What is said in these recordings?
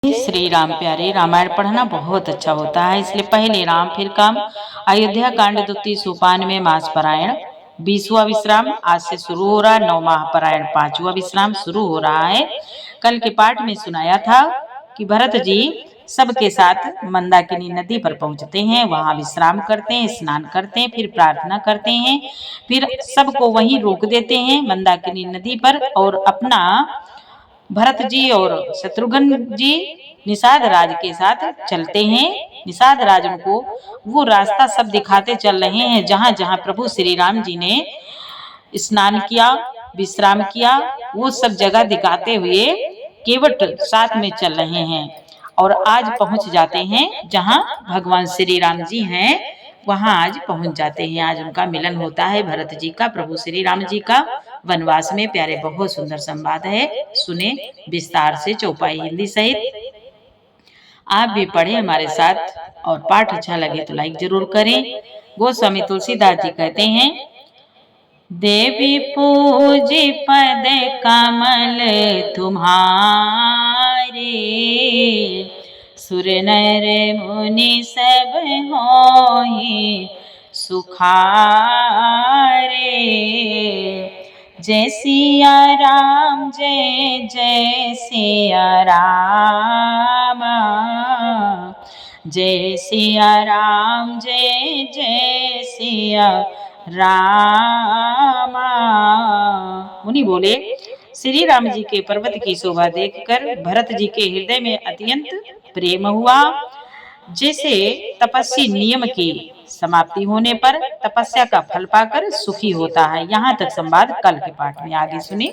श्री राम प्यारे, रामायण पढ़ना बहुत अच्छा होता है। इसलिए पहले राम फिर काम। अयोध्या कांड द्वितीय सोपान में मास पारायण 20वां विश्राम आज से शुरू हो रहा है। 9वां पारायण 5वां विश्राम शुरू हो रहा है। कल के पाठ में सुनाया था कि भरत जी सबके साथ मंदाकिनी नदी पर पहुंचते हैं, वहां विश्राम करते हैं, स्नान करते हैं, फिर प्रार्थना करते हैं, फिर सबको वहीं रोक देते हैं मंदाकिनी नदी पर और अपना भरत जी और शत्रुघ्न जी निषाद राज के साथ चलते हैं। निषाद राज उनको वो रास्ता सब दिखाते चल रहे हैं जहां जहां प्रभु श्री राम जी ने स्नान किया, विश्राम किया, वो सब जगह दिखाते हुए केवट साथ में चल रहे हैं और आज पहुंच जाते हैं जहां भगवान श्री राम जी हैं, वहां आज पहुंच जाते हैं। आज उनका मिलन होता है भरत जी का प्रभु श्री राम जी का वनवास में। प्यारे बहुत सुंदर संवाद है, सुने विस्तार से चौपाई हिंदी सहित। आप भी पढ़े हमारे साथ और पाठ अच्छा लगे तो लाइक जरूर करें। गोस्वामी तुलसीदास जी कहते हैं, देवी पूजी पद कमल तुम्हारे, सुर नर मुनि सब होहि सुखारे। जय सिया राम जय जय सिया राम, जय सिया राम जय जय सिया राम। मुनि बोले, श्री राम जी के पर्वत की शोभा देखकर भरत जी के हृदय में अत्यंत प्रेम हुआ। जैसे तपस्वी नियम की समाप्ति होने पर तपस्या का फल पाकर सुखी होता है। यहाँ तक संवाद कल के पाठ में, आगे सुने।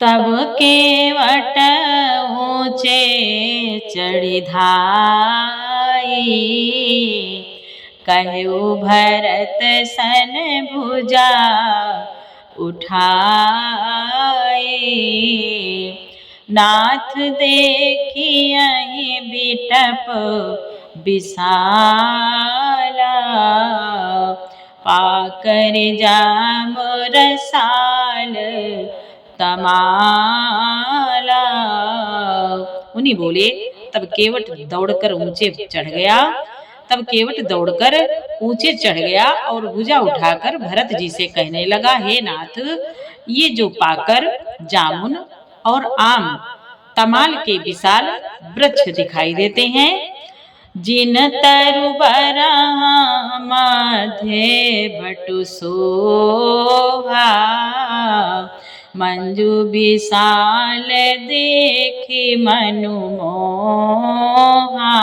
तब केवट ऊंचे चढ़ी धाई, कहु भरत सन भुजा उठाई। नाथ देखियहि बिटप विशाला, पाकर जाम रसाल तमाला। मुनि बोले, तब केवट दौड़कर ऊंचे चढ़ गया। तब केवट दौड़कर ऊंचे चढ़ गया और भुजा उठाकर भरत जी से कहने लगा, हे नाथ, ये जो पाकर, जामुन और आम तमाल के विशाल वृक्ष दिखाई देते हैं, जिन तरुबरा माधे बटु शोभा, मंजू विशाल देखी मनु मोहा।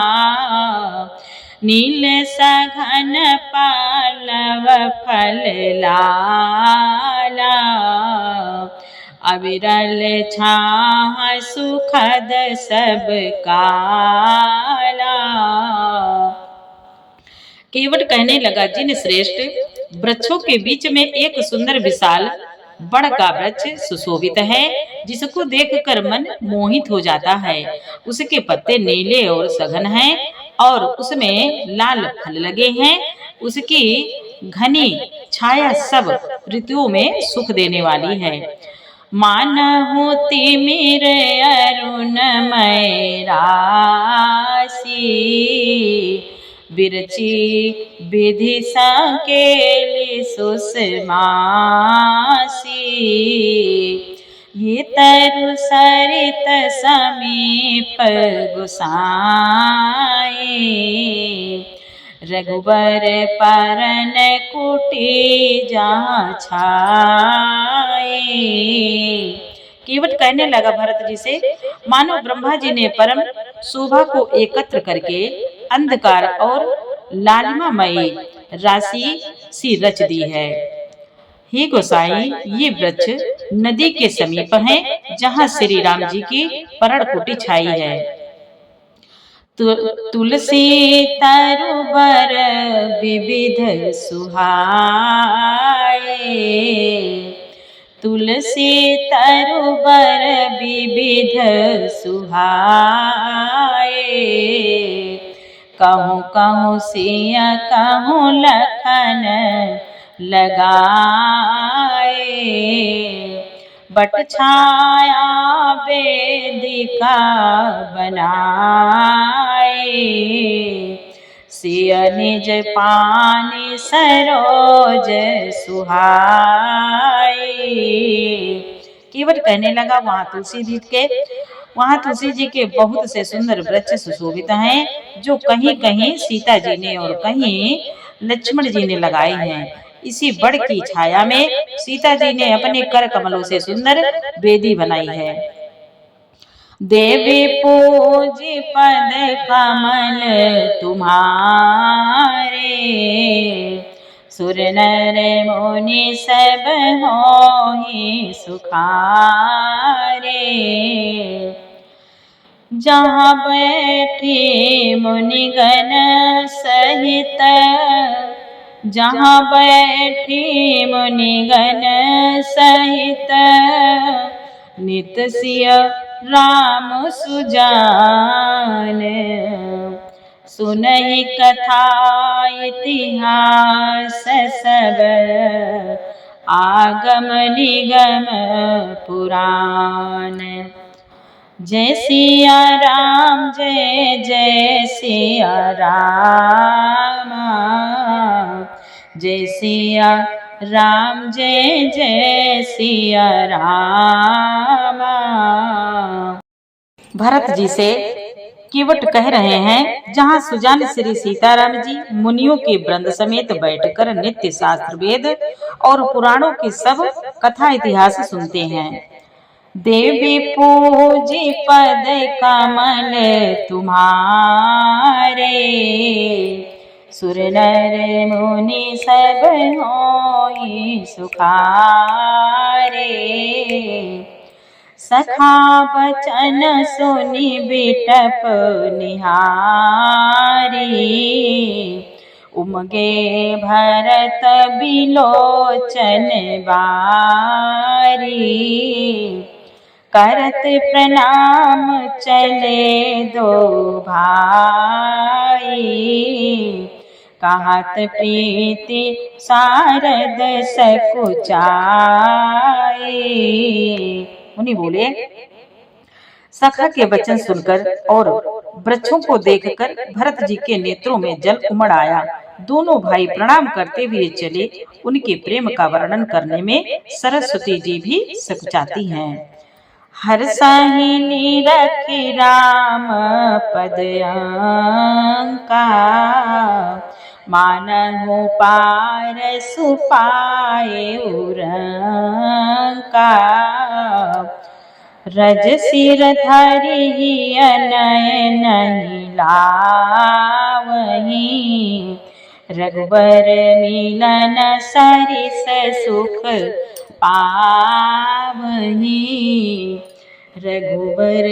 नील सघन पालव फल लाला, अविरल छाह सुखद सब काला। केवट कहने लगा, जिन श्रेष्ठ वृक्षों के बीच में एक सुंदर विशाल बड़ का वृक्ष सुशोभित है, जिसको देखकर मन मोहित हो जाता है। उसके पत्ते नीले और सघन हैं और उसमें लाल फल लगे हैं। उसकी घनी छाया सब ऋतुओं में सुख देने वाली है। मानहु तिमिर अरुणमय राशि, बिरची विधि संकेली सुषमासी। ये तरु सरित समीप गुसाई, रघुबर परन कुटी जहाँ छाई। केवट कहने लगा भरत जी से, मानो ब्रह्मा जी ने परम शोभा को एकत्र करके अंधकार और लालिमामयी राशि सी रच दी है। हे गोसाई, ये वृक्ष नदी के समीप है जहाँ श्री राम जी की परण कुटी छाई है। तुलसी तरुबर विविध सुहाए, तुलसी तरुबर विविध सुहाए। कहूँ कहूँ सिया कहूँ लखन लगाए, बट छाया का बनाए, सिय निज पानी सरोज सुहाए। केवट कहने लगा, वहाँ तुलसी जी के बहुत से सुंदर वृक्ष सुशोभित हैं, जो कहीं कहीं सीता जी ने और कहीं लक्ष्मण जी ने लगाए हैं। इसी बड़ की छाया में सीता जी ने अपने कर कमलों से सुंदर वेदी बनाई है। देवी पूजी पद कमल तुम्हारे, सुर नर मुनि सब होहि सुखारे। जहाँ बैठे मुनिगण सहित, जहाँ बैठे मुनिगण सहित, नित सिय राम सुजान। सुनहि कथा इतिहास सब, आगम निगम पुराण। जय सिया राम, जय जय सिया राम, जय सिया राम, जय जय सिया राम। भरत जी से केवट कह रहे हैं, जहाँ सुजान श्री सीताराम जी मुनियों के वृंद समेत बैठकर नित्य शास्त्र वेद और पुराणों की सब कथा इतिहास सुनते हैं। देवी पूजी पद कमल तुम्हारे, सुर नर मुनि सब होहि सुखारे। सखा बचन सुनि बिटप निहारी, उमगे भरत बिलोचन बारी। करत प्रणाम चले दो भाई, कहत प्रीति सारद सकुचाई। मुनि बोले, सखा के वचन सुनकर और वृक्षों को देखकर भरत जी के नेत्रों में जल उमड़ आया। दोनों भाई प्रणाम करते हुए चले। उनके प्रेम का वर्णन करने में सरस्वती जी भी सकुचाती हैं। हर साहिनी रखी राम पद अंका, मानहु पार सुपाए उरंका। रज सिर धरि अनय नहीं लावहीं, रघुबर मिलन सरिस सुख पावहीं। रघुबर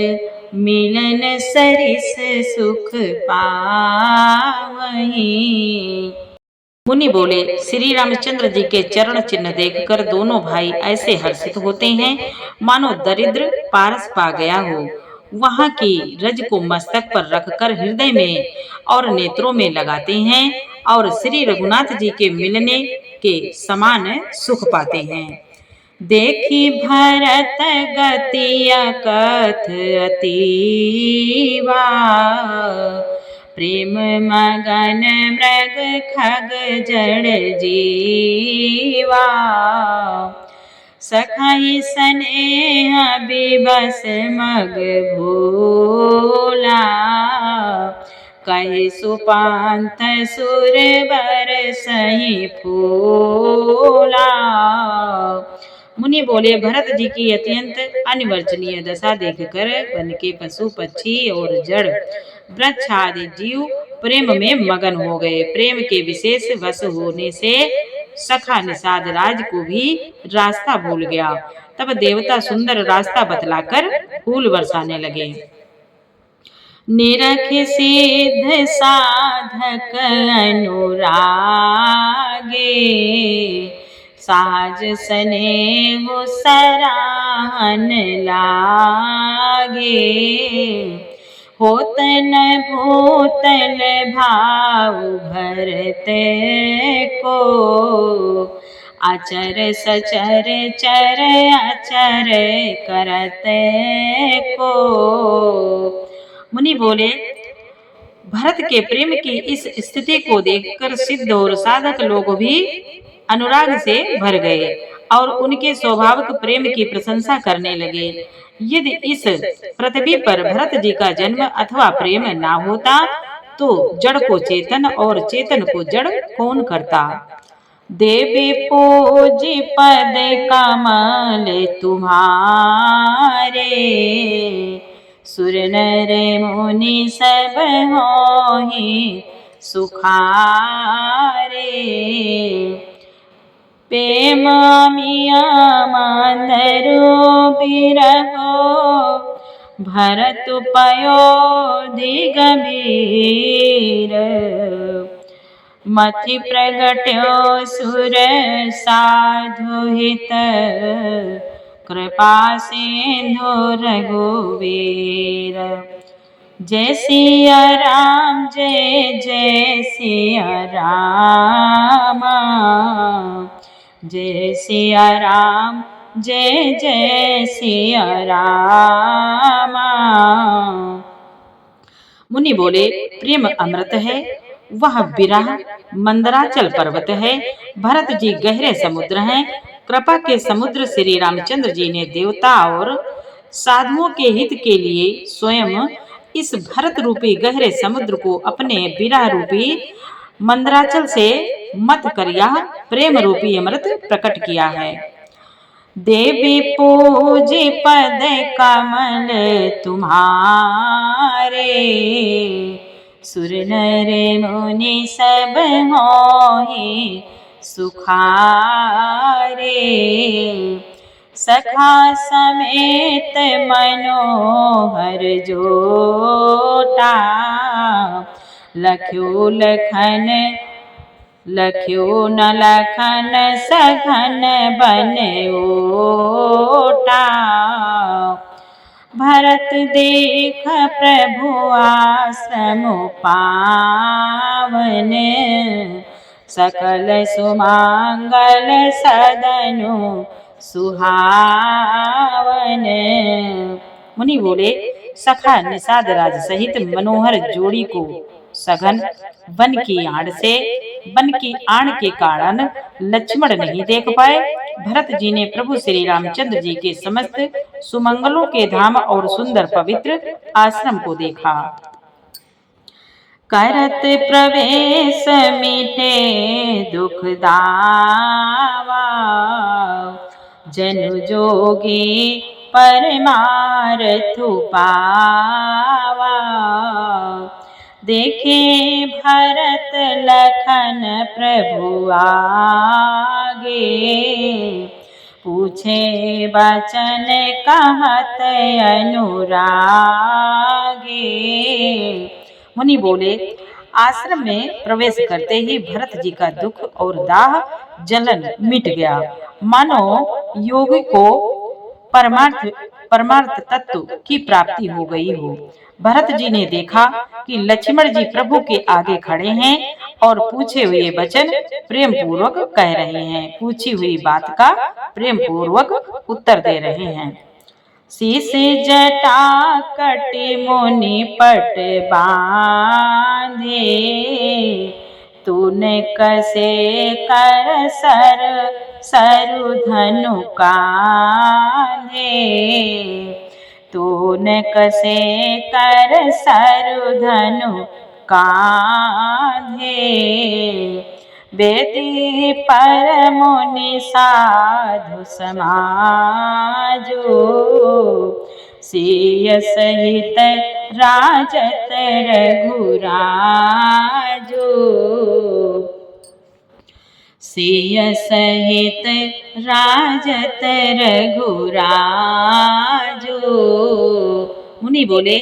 मिलन सरिस सुख पावहीं। मुनि बोले, श्री रामचंद्र जी के चरण चिन्ह देखकर दोनों भाई ऐसे हर्षित होते हैं मानो दरिद्र पारस पा गया हो। वहाँ की रज को मस्तक पर रखकर हृदय में और नेत्रों में लगाते हैं और श्री रघुनाथ जी के मिलने के समान सुख पाते हैं। देखी भरत गति अकथ अतीवा, प्रेम मगन मृग खग जड़ जीवा। सखई स्नेह बिबस मग भोला, कहि सुपांत सुर बर सही फूला। मुनि बोले, भरत जी की अत्यंत अनिवर्चनीय दशा देखकर वन के पशु पक्षी और जड़ वृक्ष आदि जीव प्रेम में मगन हो गए। प्रेम के विशेष वश होने से सखा निषाद राज को भी रास्ता भूल गया। तब देवता सुंदर रास्ता बतलाकर फूल बरसाने लगे। निरख सिद्ध साधक अनुरागे, साज स्नेह सराहन लागे। होतन भूतल भाव भरत को, आचर सचर चर आचर करते को। मुनि बोले, भरत के प्रेम की इस स्थिति को देखकर सिद्ध और साधक लोग भी अनुराग से भर गए और उनके स्वाभाविक प्रेम की प्रशंसा करने लगे। यदि इस पृथ्वी पर भरत जी का जन्म अथवा प्रेम ना होता तो जड़ को चेतन और चेतन को जड़ कौन करता। देवी पूजी पद कमल तुम्हारे, सुर नर मुनि सब होहि सुखारे। प्रेम मिया मांदरो बिरहो, भरत पयोधि गंभीर। मति प्रगट्यो सुर साधु हित, कृपा सिंधु रघुवीर। जय सिया राम जय जय सिया राम, जय सिया राम जय जय सिया राम। मुनि बोले, प्रेम अमृत है, वह विरह मंदराचल पर्वत है। भरत जी गहरे समुद्र हैं। कृपा के समुद्र श्री रामचंद्र जी ने देवता और साधुओं के हित के लिए स्वयं इस भरत रूपी गहरे समुद्र को अपने विरह रूपी मंदराचल से मत कर यह प्रेम रूपी अमृत प्रकट किया है। देवी पूजी पद कमल तुम्हारे, सुर नर मुनि सब होहि सुखारे। सखा समेत मनोहर जोटा, लख्यो लखन लख्यो न लखन सघन बन ओटा। भरत देख प्रभु आश्रम पावन, सकल सुमंगल सदनु सुहावन। मुनि बोले, सखा निषाद राज सहित मनोहर जोड़ी को सघन वन की आड़ के कारण लक्ष्मण नहीं देख पाए। भरत जी ने प्रभु श्री रामचंद्र जी के समस्त सुमंगलों के धाम और सुंदर पवित्र आश्रम को देखा। करत प्रवेश मीठे दुख दावा, जनु जोगी परमार्थ पावा। देखे भरत लखन प्रभु आगे, पूछे बचन कहत अनुरागे। मुनि बोले, आश्रम में प्रवेश करते ही भरत जी का दुख और दाह जलन मिट गया, मानो योगी को परमार्थ तत्व की प्राप्ति हो गई हो। भरत जी ने देखा कि लक्ष्मण जी प्रभु के आगे खड़े हैं और पूछे हुए वचन प्रेम पूर्वक कह रहे हैं, पूछी हुई बात का प्रेम पूर्वक उत्तर दे रहे हैं। शीश जटा कटि मुनि पट बांधे, तूने कसे कर सरु धनु कांधे। तूने कसे कर सरु धनु कांधे। बेदी पर मुनि साधु समाजो, सिय सहित राजत रघुराजो। सिय सहित राजत रघुराजो। मुनि बोले,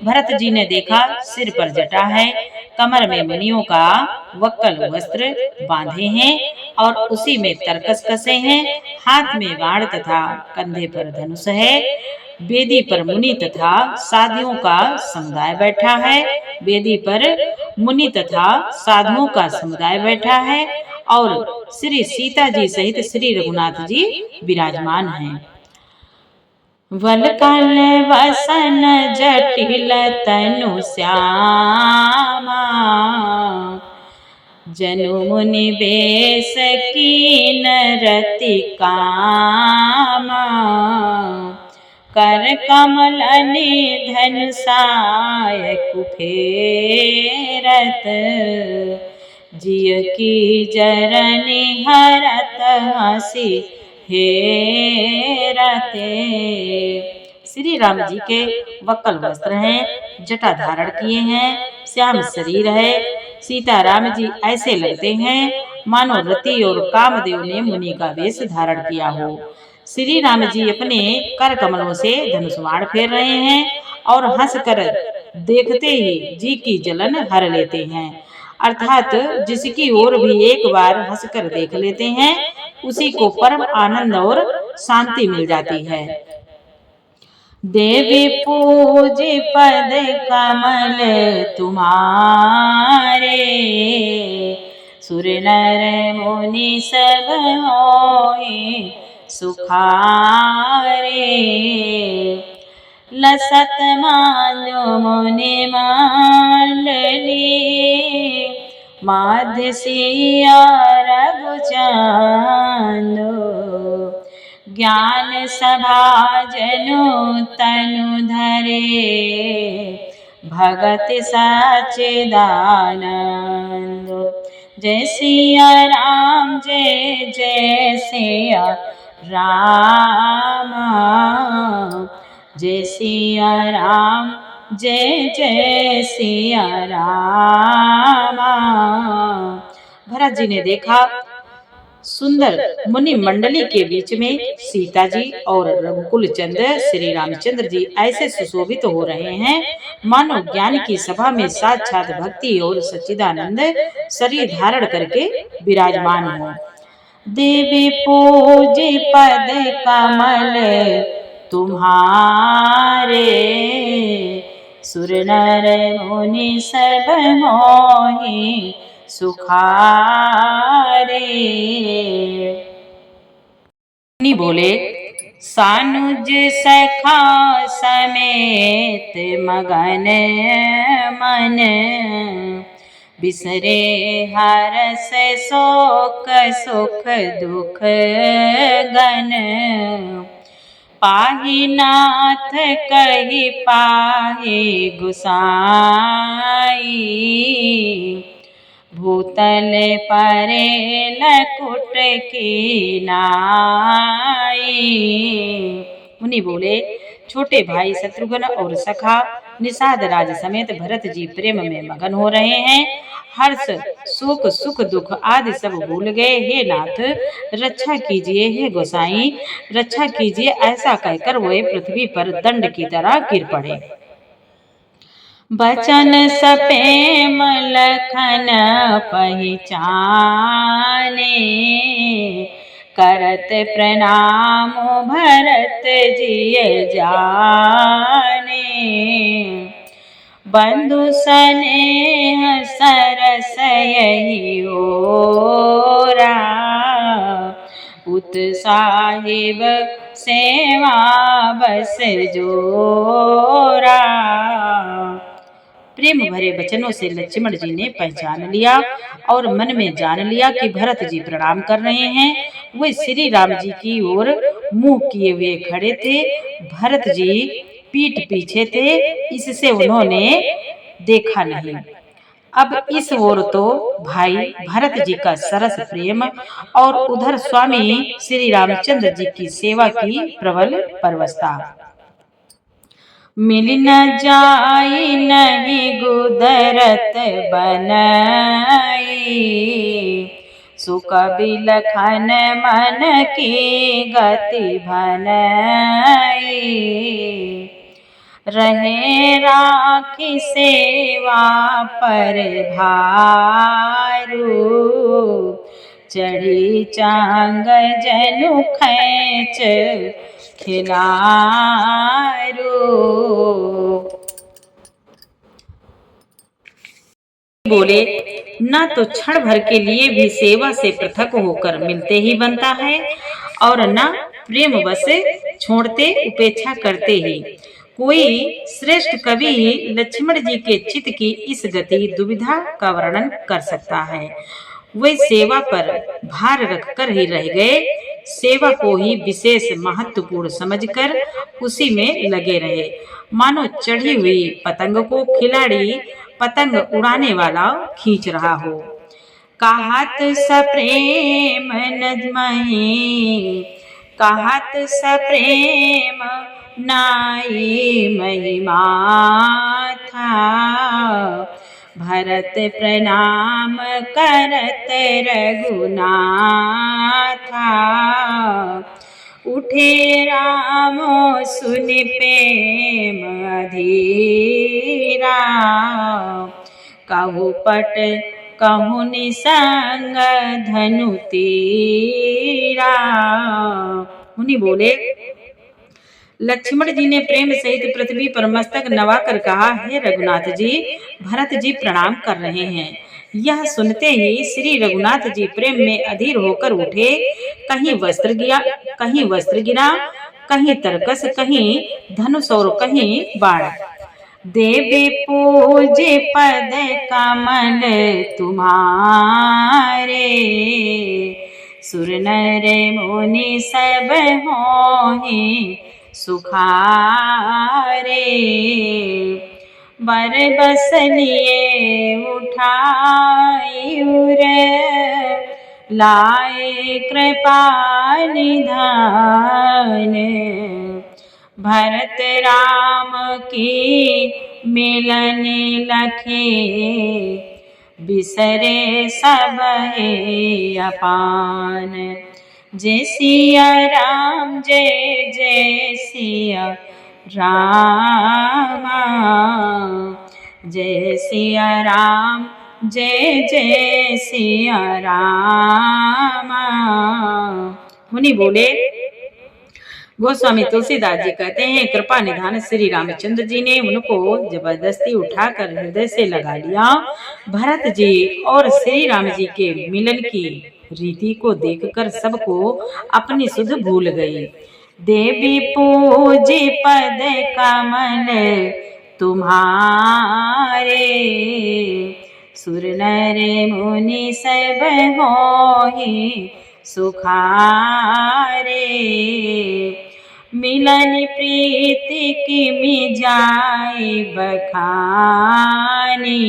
भरत जी ने देखा सिर पर जटा है, कमर में मुनियों का वक्कल वस्त्र बांधे हैं और उसी में तरकस कसे हैं। हाथ में बाण तथा कंधे पर धनुष है। वेदी पर मुनि तथा साधुओं का समुदाय बैठा है। वेदी पर मुनि तथा साधुओं का समुदाय बैठा है और श्री सीता जी सहित श्री रघुनाथ जी विराजमान हैं। वलकल वसन जटिल तनु श्यामा, जनु मुनि बेस कीन रति कामा, कर कमल निधन साय कुफेरत, जिय की जरनी हरत हसी हेरते। श्री राम जी के वक्कल वस्त्र हैं, जटा धारण किए हैं, श्याम शरीर है। सीताराम जी ऐसे लगते हैं मानो रति और कामदेव ने मुनि का वेश धारण किया हो। श्री राम जी अपने कर कमलों से धनुष बाण फेर रहे हैं और हंसकर देखते ही जी की जलन हर लेते हैं। अर्थात जिसकी ओर भी एक बार हंसकर देख लेते हैं उसी को परम आनंद और शांति मिल जाती है। देवी पूज पद कमल तुम्हारे, सुर नर मुनि सब होए सुखारे। लसत मानो मुनि मंडली, माध्य सिया रघुचांदो। ज्ञान सभा जनु तनु धरे, भगत सच्चिदानंद। जय सिया राम जय जय सिया राम, जय सिया राम जय जय सिया राम। भरत जी ने देखा सुंदर मुनि मंडली के बीच में सीता जी और रघुकुल चंद्र श्री रामचंद्र जी ऐसे सुशोभित हो रहे हैं मानो ज्ञान की सभा में साक्षात भक्ति और सच्चिदानंद शरीर धारण करके विराजमान हो। देवी पूज पद कमल तुम्हारे, सुर नर मुनि सब मोहि सुखारे। मुनि बोले सानुज सखा समेत मगन मन, बिसरे हरस शोक सुख दुख गन। पाहि नाथ कहि पाहि गुसाई, भूतल परे लकुट की नाई। मुनि बोले छोटे भाई शत्रुघ्न और सखा निषाद राज समेत भरत जी प्रेम में मगन हो रहे हैं। हर्ष सुख सुख दुख आदि सब भूल गए। हे नाथ रक्षा कीजिए, हे गोसाई रक्षा कीजिए, ऐसा कहकर वे पृथ्वी पर दंड की तरह गिर पड़े। बचन सपेम लखन पहचाने, करत प्रणाम भरत जिय जाने। बंधु स्नेह सरस यही ओरा, उत साहिब सेवा बस जोरा। प्रेम भरे वचनों से लक्ष्मण जी ने पहचान लिया और मन में जान लिया कि भरत जी प्रणाम कर रहे हैं। वे श्री राम जी की ओर मुंह किए हुए खड़े थे। भरत जी पीठ पीछे थे, इससे उन्होंने देखा नहीं। अब इस ओर तो भाई भरत जी का सरस प्रेम और उधर स्वामी श्री रामचंद्र जी की सेवा की प्रबल परवशता। मिल न जाई नहीं गुदरत बनाई, सुख बिलखन मन की गति भनाई। रहे राखी सेवा पर भारू, चढ़ी चांग जनु खैच खिलारू। बोले न तो क्षण भर के लिए भी सेवा से पृथक होकर मिलते ही बनता है और न प्रेम वश छोड़ते उपेक्षा करते ही। कोई श्रेष्ठ कवि लक्ष्मण जी के चित्त की इस गति दुविधा का वर्णन कर सकता है। वे सेवा पर भार रखकर ही रह गए, सेवा को ही विशेष महत्वपूर्ण समझकर उसी में लगे रहे, मानो चढ़ी हुई पतंग को खिलाड़ी पतंग उड़ाने वाला खींच रहा हो। कहत सप्रेम नजमहि, कहत सप्रेम नाई महिमा था, भरत प्रणाम करत रघुनाथा, उठे राम सुन प्रेम अधीरा, कहु पट कहु निसंग धनु तीरा। मुनि बोले, लक्ष्मण जी ने प्रेम सहित पृथ्वी पर मस्तक नवाकर कहा, हे रघुनाथ जी, भरत जी प्रणाम कर रहे हैं। यह सुनते ही श्री रघुनाथ जी प्रेम में अधीर होकर उठे। कहीं वस्त्र गिरा, कहीं तरकस, कहीं धनुष और कहीं बाण। देवी पूजे पद कमल तुम्हारे, सुर नर मुनि सब होहि सुखारे, बर बस लिए उठाई उर, लाए कृपा निधान, भरत राम की मिलन लखे, बिसरे सब है अपान। जय सिया राम, जय जय सिया राम, जय सिया राम, जय जय सिया राम। मुनि बोले, गोस्वामी तुलसीदास जी कहते हैं, कृपा निधान श्री रामचंद्र जी ने उनको जबरदस्ती उठाकर हृदय से लगा लिया। भरत जी और श्री राम जी के मिलन की रीति को देखकर सबको अपनी सुध भूल गई। देवी पूजे पद कमल तुम्हारे, सुर नर मुनि सब होहि सुखारे, मिलन प्रीति की मिजाई बखानी,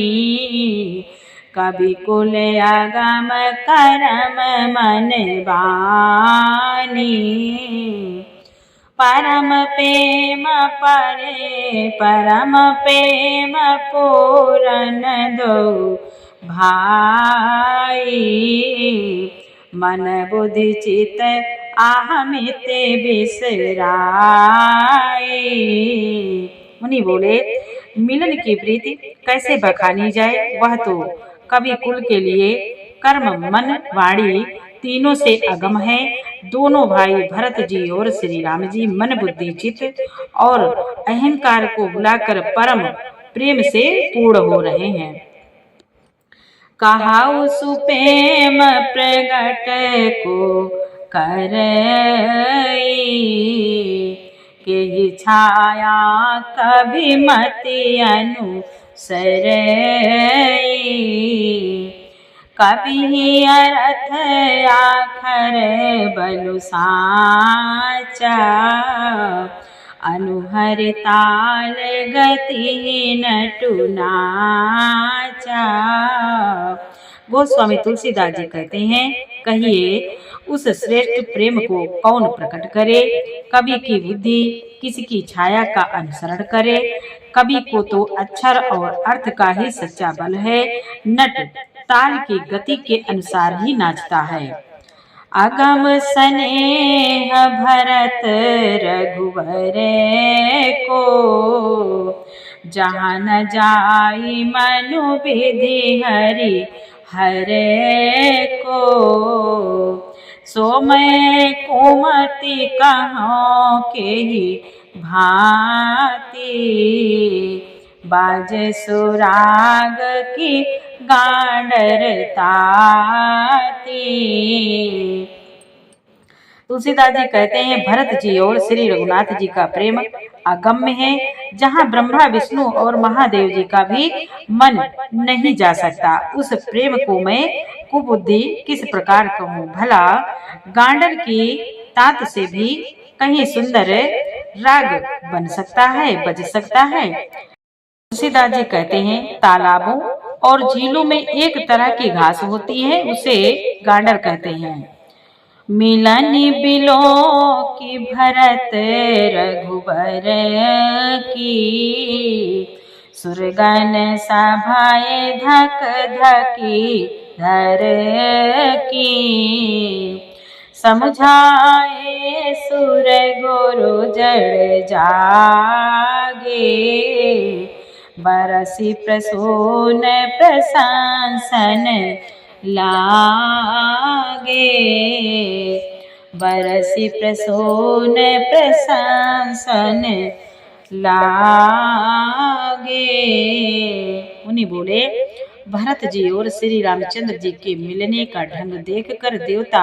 कवि कुल अगम करम मन बानी, परम प्रेम परे परम प्रेम पूरन दो भाई, मन बुद्धि चित आहमिते बिसराए। मुनि बोले, मिलन की प्रीति कैसे बखानी जाए, वह तो कवि कुल के लिए कर्म मन वाणी तीनों से अगम है। दोनों भाई भरत जी और श्री राम जी मन बुद्धि चित्त और अहंकार को बुलाकर परम प्रेम से पूर्ण हो रहे हैं। कहाउ सुप्रेम प्रगट को करई, के छाया कभी मति अनुसरई, कभी अर्थ आखर बलु साचा, अनुहर ताल गति नटु नाचा। गोस्वामी तुलसीदास जी कहते हैं, कहिए उस श्रेष्ठ प्रेम को कौन प्रकट करे। कवि की बुद्धि किसकी छाया का अनुसरण करे। कवि को तो अक्षर और अर्थ का ही सच्चा बल है। नट ताल की गति के अनुसार ही नाचता है। अगम स्नेह भरत रघुवर को, जहाँ न जाई मनु विधि हरि हरे को, सो मैं कुमति कहाँ के ही भांति, बाजे सुराग की गांडर ताती। तुलसीदास जी कहते हैं, भरत जी और श्री रघुनाथ जी का प्रेम अगम्य है, जहाँ ब्रह्मा विष्णु और महादेव जी का भी मन नहीं जा सकता। उस प्रेम को मैं कुबुद्धि किस प्रकार कहूँ, भला गांडर की तात से भी कहीं सुंदर राग बन सकता है, बज सकता है। तुलसीदास जी कहते हैं, तालाबों और झीलों में एक तरह की घास होती है, उसे गांडर कहते हैं। मिलन बिलो की भरत रघुबर की, सुरगन सभाए धक धकी धर की। समझाए सुर गुरु जड़ जागे, बरसी प्रसून प्रशंसन लागे। बरसी प्रसून प्रशंसन लागे। उन्हीं बोले, भरत जी और श्री रामचंद्र जी के मिलने का ढंग देखकर देवता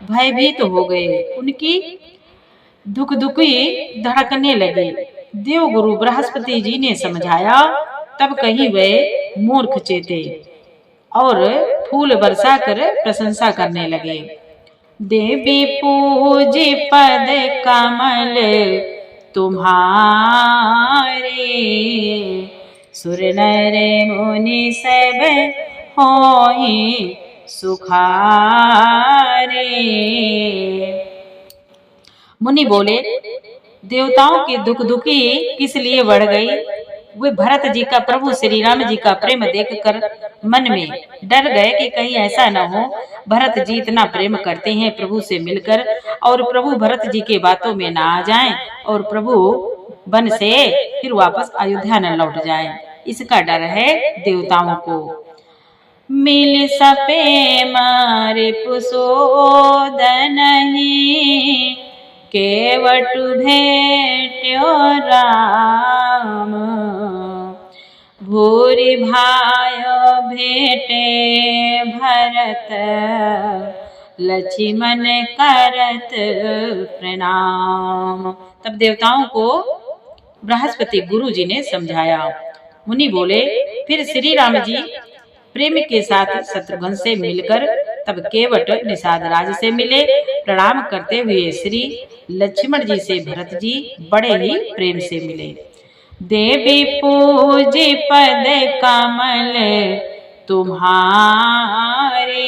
भयभीत हो गए, उनकी दुखी धड़कने लगे। देवगुरु बृहस्पति जी ने समझाया, तब कहीं वे मूर्ख चेते और फूल बरसा कर प्रशंसा करने लगे। देवी पूजी पद कमल तुम्हारे, सुर नर मुनि सब होहि सुखारे। मुनि बोले, देवताओं की दुखी किस लिए बढ़ गई? वे भरत जी का प्रभु श्री राम जी का प्रेम देखकर मन में डर गए कि कहीं ऐसा न हो भरत जी इतना प्रेम करते हैं प्रभु से मिलकर और प्रभु भरत जी के बातों में ना आ जाएं और प्रभु वन से फिर वापस अयोध्या न लौट जाएं। इसका डर है देवताओं को। मिल सपे मारे पुसोदन नहीं, केवट भेट्यो राम। भूरि भायो भेटे भरत, लक्ष्मण करत प्रणाम। तब देवताओं को बृहस्पति गुरु जी ने समझाया। मुनि बोले, फिर श्री राम जी प्रेम के साथ शत्रुघ्न से मिलकर तब केवट निषाद राज से मिले। प्रणाम करते हुए श्री लक्ष्मण जी से भरत जी बड़े ही प्रेम से मिले। देवी पूजी पद कमल तुम्हारे,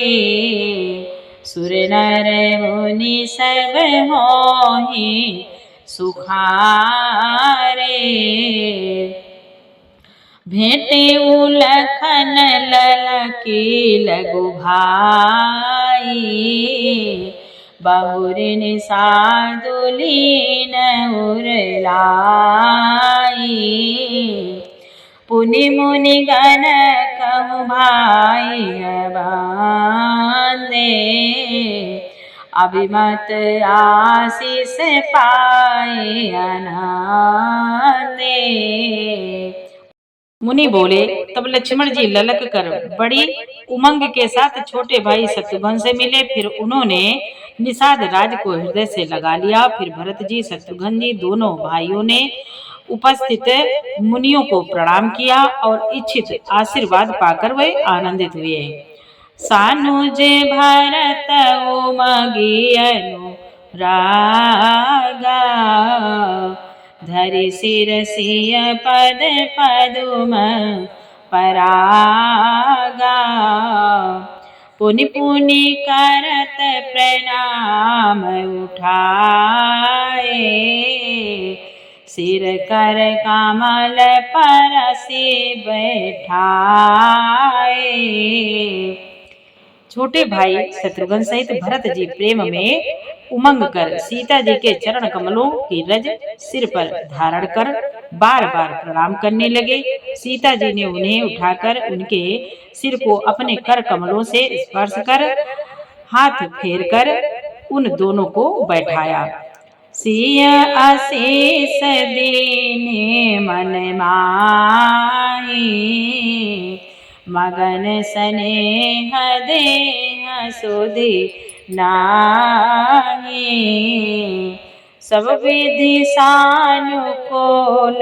सुर नर मुनि सब होहि सुखारे। भेटे उलखन ललकी लघु भाई, बहुरि निषादुलीन उरलाई। पुनि मुनि गण कहु भाई बांधे, अभिमत आशीष पाए अनादे। मुनि बोले, तब लक्ष्मण जी ललक कर बड़ी उमंग के साथ छोटे भाई शत्रुघ्न से मिले। फिर उन्होंने निषाद राज को हृदय से लगा लिया। फिर भरत जी शत्रुघ्न जी दोनों भाइयों ने उपस्थित मुनियों को प्रणाम किया और इच्छित आशीर्वाद पाकर वे आनंदित हुए। सानुज भरत उमगी अनुरागा, धरि सिर सिय पद पदुम परागा। पुनि पुनि करत प्रणाम उठाए, सिर कर कमल परसि बैठाए। छोटे भाई शत्रुघ्न सहित भरत जी प्रेम में उमंग कर सीता जी के चरण कमलों की रज सिर पर धारण कर बार बार प्रणाम करने लगे। सीता जी ने उन्हें उठाकर उनके सिर को अपने कर कमलों से स्पर्श कर हाथ फेर कर उन दोनों को बैठाया। सिया आशीष दीने मन माही, मगन स्नेह देह सुधि नाहि। सब विधि सानुकूल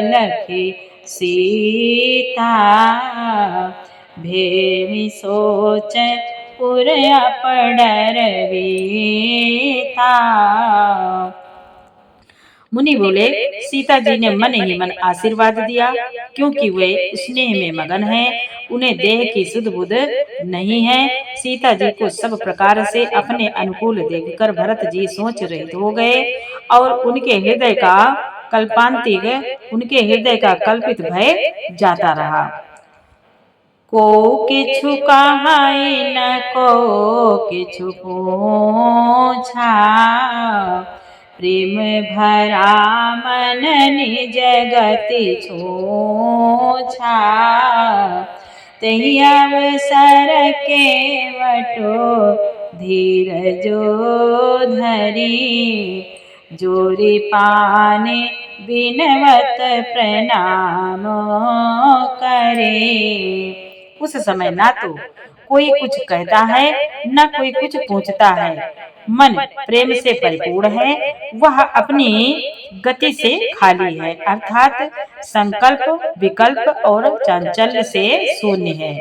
लखी सीता, भेमि सोच पुर अपडर बीता। मुनि बोले, सीता जी ने मन ही मन आशीर्वाद दिया, क्योंकि वे स्नेह में मगन हैं, उन्हें देह की सुध बुध नहीं है। सीता जी को सब प्रकार से अपने अनुकूल देखकर भरत जी सोच रहित हो गए और उनके हृदय का कल्पित भय जाता रहा। को किछु कहाई न को किछु पूछा, प्रेम भरा मन निज गति छोछा। तहि अवसर केवटो धीरजो धरी, जोरी पाने बिनवत प्रणाम करे। उस समय ना तो कोई कुछ कहता है, न कोई कुछ पूछता है। मन प्रेम से परिपूर्ण है, वह अपनी गति से खाली है, अर्थात संकल्प विकल्प और चांचल्य से शून्य है।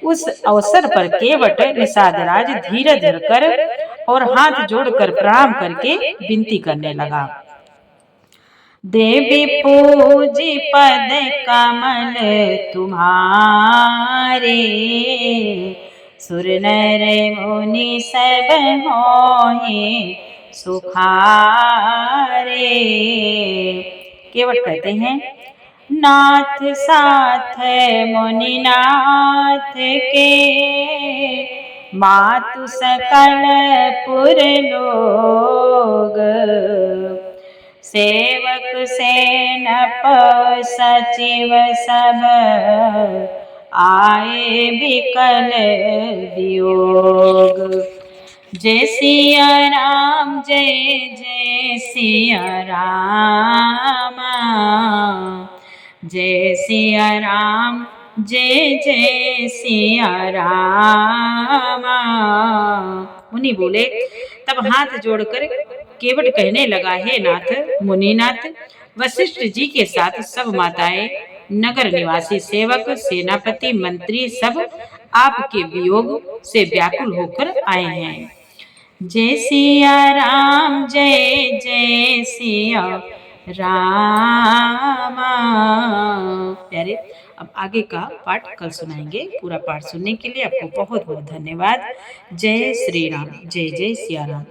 उस अवसर पर केवट निषादराज धीरे धरकर और हाथ जोड़कर प्रणाम करके विनती करने लगा। देवी पूजी पद कमल तुम्हारे, सुर नर मुनि सब होए सुखारे। केवट कहते हैं, नाथ साथ मुनि नाथ के, मातु सकल पुर लोग। सेवक सेनप सचिव सब, आए बिकल वियोग। जय सिया राम जय जय सिया राम, जय सिया राम जय जय सिया राम। मुनि बोले, तब हाथ जोड़कर केवट कहने लगा, हे नाथ मुनिनाथ, वशिष्ठ जी के साथ सब माताएं, नगर निवासी सेवक, सेनापति, मंत्री सब आपके वियोग से व्याकुल होकर आए हैं। जय सिया राम जय जय सिया राम। प्यारे, अब आगे का पाठ कल सुनाएंगे। पूरा पाठ सुनने के लिए आपको बहुत बहुत धन्यवाद। जय श्री राम, जय जय सिया राम।